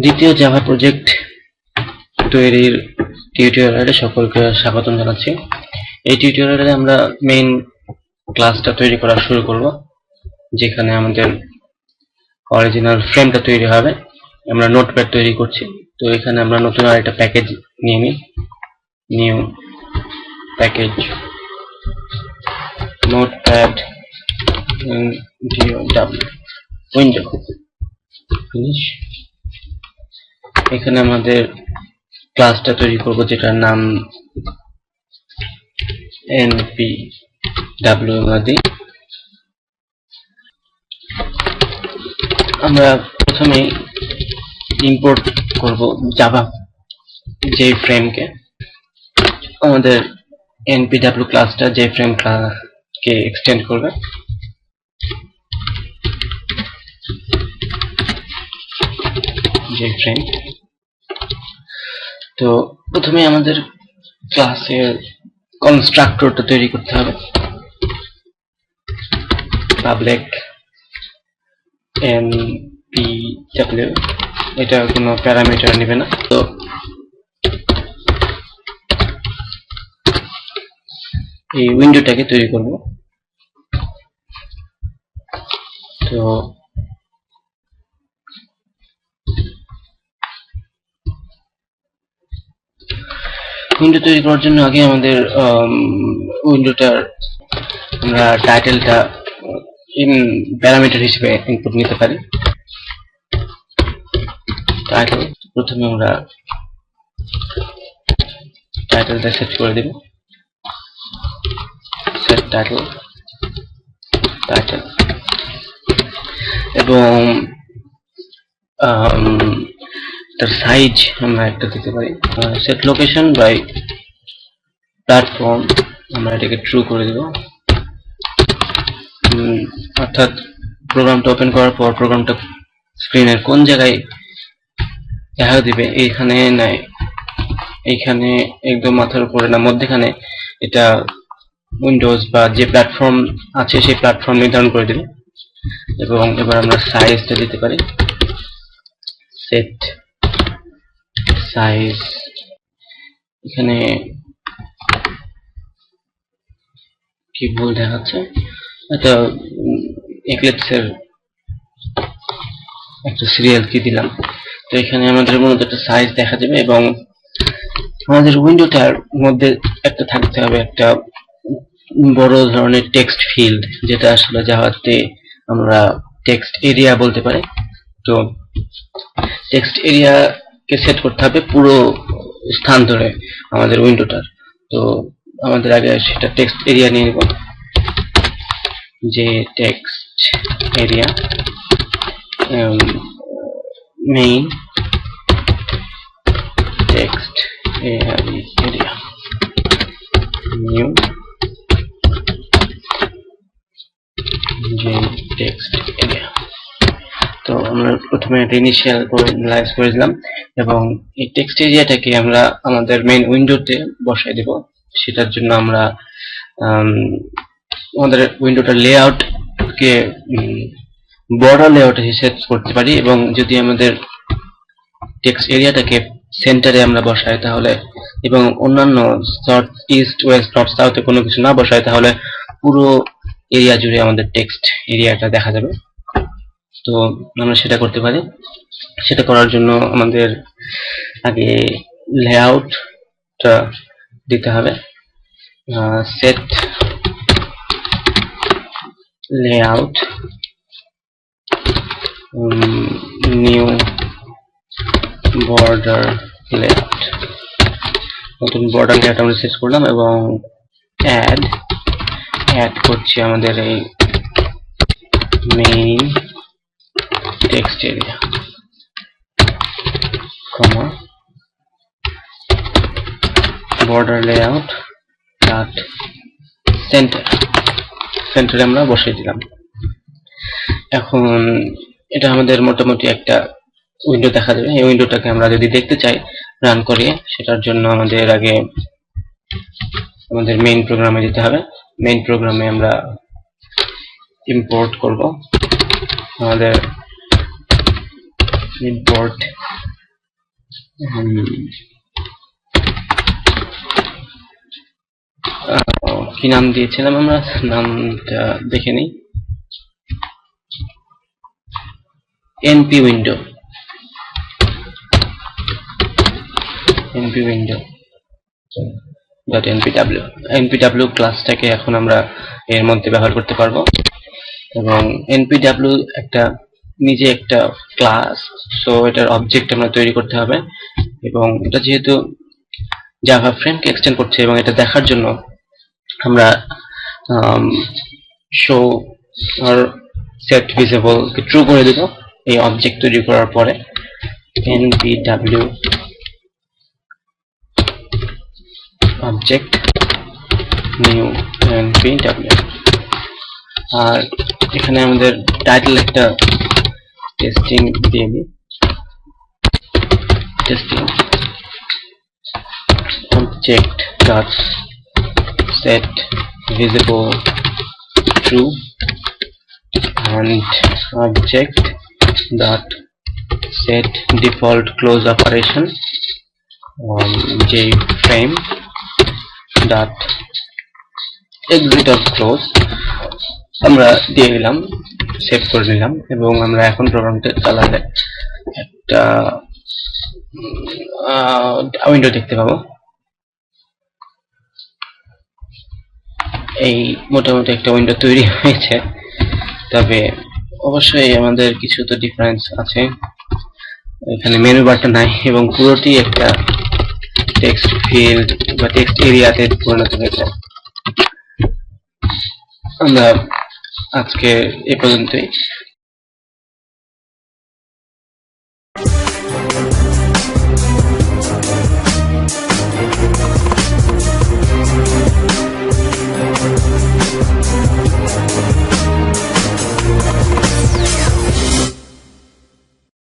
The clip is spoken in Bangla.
দ্বিতীয় জাভা প্রজেক্ট তৈরির টিউটোরিয়ালে সকলকে স্বাগতম জানাচ্ছি। এই টিউটোরিয়ালে আমরা মেইন ক্লাসটা তৈরি করা শুরু করব, যেখানে আমাদের অরিজিনাল ফ্রেমটা তৈরি হবে। আমরা নোটপ্যাড তৈরি করছি, তো এখানে আমরা নতুন আরেকটা প্যাকেজ নিয়ে নিই। New package notepad window finish. এখানে আমাদের ক্লাসটা তৈরি করব, যেটার নাম npw। আমরা প্রথমে ইম্পোর্ট করব জাভা যে ফ্রেমকে। আমাদের npw ক্লাসটা যে ফ্রেম কে এক্সটেন্ড করবে। যে ফ্রেম, তো প্রথমে আমাদের ক্লাসের কনস্ট্রাক্টরটা তৈরি করতে হবে। পাবলিক npw, এটা কোনো প্যারামিটার নেবে না। তো এই উইন্ডোটাকে তৈরি করব। তো উইন্ডো তৈরি করার জন্য আগে আমাদের উইন্ডোটার আমরা টাইটেলটা প্যারামিটার হিসেবে ইনপুট নিতে পারি। টাইটেল, প্রথমে আমরা টাইটেলটা সেট করে দেব। সেট টাইটেল এবং তার সাইজ আমরা একটা দিতে পারি। সেট লোকেশন বাই প্ল্যাটফর্ম, আমরা এটাকে ট্রু করে দেব। অর্থাৎ প্রোগ্রামটা ওপেন করার পর প্রোগ্রামটা স্ক্রিনের কোন জায়গায় দেখা দিবে, এইখানে নাই, এইখানে একদম মাথার উপরে না, মধ্যখানে, এটা উইন্ডোজ বা যে প্ল্যাটফর্ম আছে সেই প্ল্যাটফর্ম নির্ধারণ করে দেবে। এবং এবার আমরা সাইজটা দিতে পারি। সেট সাইজ, এখানে কি ভুল দেখাচ্ছে, এটা এক্লিপসের একটা সিরিয়াল কি দিলাম। তো এখানে আমাদের মূলত একটা সাইজ দেখা যাবে এবং আমাদের উইন্ডোটার মধ্যে একটা থাকতে হবে একটা বড় ধরনের টেক্সট ফিল্ড, যেটা আসলে জাভাতে আমরা টেক্সট এরিয়া বলতে পারি। তো টেক্সট এরিয়াকে সেট করতে হবে পুরো স্থান ধরে আমাদের উইন্ডোটার। তো আমাদের আগে সেটা টেক্সট এরিয়া নিয়ে নেব। যে text area main text area new যে টেক্সট এরিয়া। তো আমরা প্রথমে এটা ইনিশিয়াল ইনিশিয়ালাইজ করে দিলাম এবং এই টেক্সট এরিয়াটাকে আমরা আমাদের মেইন উইন্ডোতে বসাই দেব। সেটার জন্য আমরা আমাদের উইন্ডোটার লেআউটকে বর্ডার লেআউট হিসেবে করতে পারি, এবং যদি আমাদের টেক্সট এরিয়াটাকে সেন্টারে আমরা বসাই তাহলে, এবং অন্যান্য নর্থ ইস্ট ওয়েস্ট নর্থ সাউথে কোনো কিছু না বসাই, তাহলে পুরো এরিয়া জুড়ে আমাদের টেক্সট এরিয়াটা দেখা যাবে। তো আমরা সেটা করতে পারি। সেটা করার জন্য আমাদের আগে লেআউটটা দিতে হবে। Set layout new border layout, নতুন বর্ডার লেআউট আমরা সেট করলাম এবং অ্যাড করছি আমাদের এই মেইন টেক্সট এরিয়া, কমা বর্ডার লেআউট ডট সেন্টারে আমরা বসিয়ে দিলাম। এখন এটা আমাদের মোটামুটি একটা উইন্ডো দেখা যাবে। এই উইন্ডোটাকে আমরা যদি দেখতে চাই রান করিয়ে, সেটার জন্য আমাদের আগে আমাদের মেইন প্রোগ্রামে যেতে হবে। মেইন প্রোগ্রামে আমরা ইম্পোর্ট করব আমাদের ইম্পোর্ট কি নাম দিয়েছিলাম আমরা, নামটা দেখে নিই। np উইন্ডো npw ক্লাসটাকে এখন আমরা এর মধ্যে ব্যবহার করতে পারবো, এবং npw একটা নিজে একটা ক্লাস, সো এটার অবজেক্ট আমরা তৈরি করতে হবে। এবং এটা যেহেতু জাভা ফ্রেমকে এক্সটেন্ড করছে, এবং এটা দেখার জন্য আমরা শো আর সেট ভিজিবল কে ট্রু করে দেব এই অবজেক্ট তৈরি করার পরে। npw অবজেক্ট নিউ npw, আর এখানে আমাদের টাইটেল একটা টেস্টিং দিয়ে দিই, testing object dot set visible true and object dot set default close operation jframe dot exit of close আমরা দিয়ে দিলাম, সেভ করে নিলাম। এবং আমরা এখন প্রোগ্রামটা চালালে একটা উইন্ডো দেখতে পাবো। এই মোটামুটি একটা উইন্ডো তৈরি হয়েছে, তবে অবশ্যই আমাদের কিছু তো ডিফারেন্স আছে। এখানে মেনু বারটা নাই, এবং পুরোটি একটা টেক্সট ফিল্ড বা টেক্সট এরিয়াতে পরিণত হয়েছে। আমরা আজকে এ পর্যন্তই।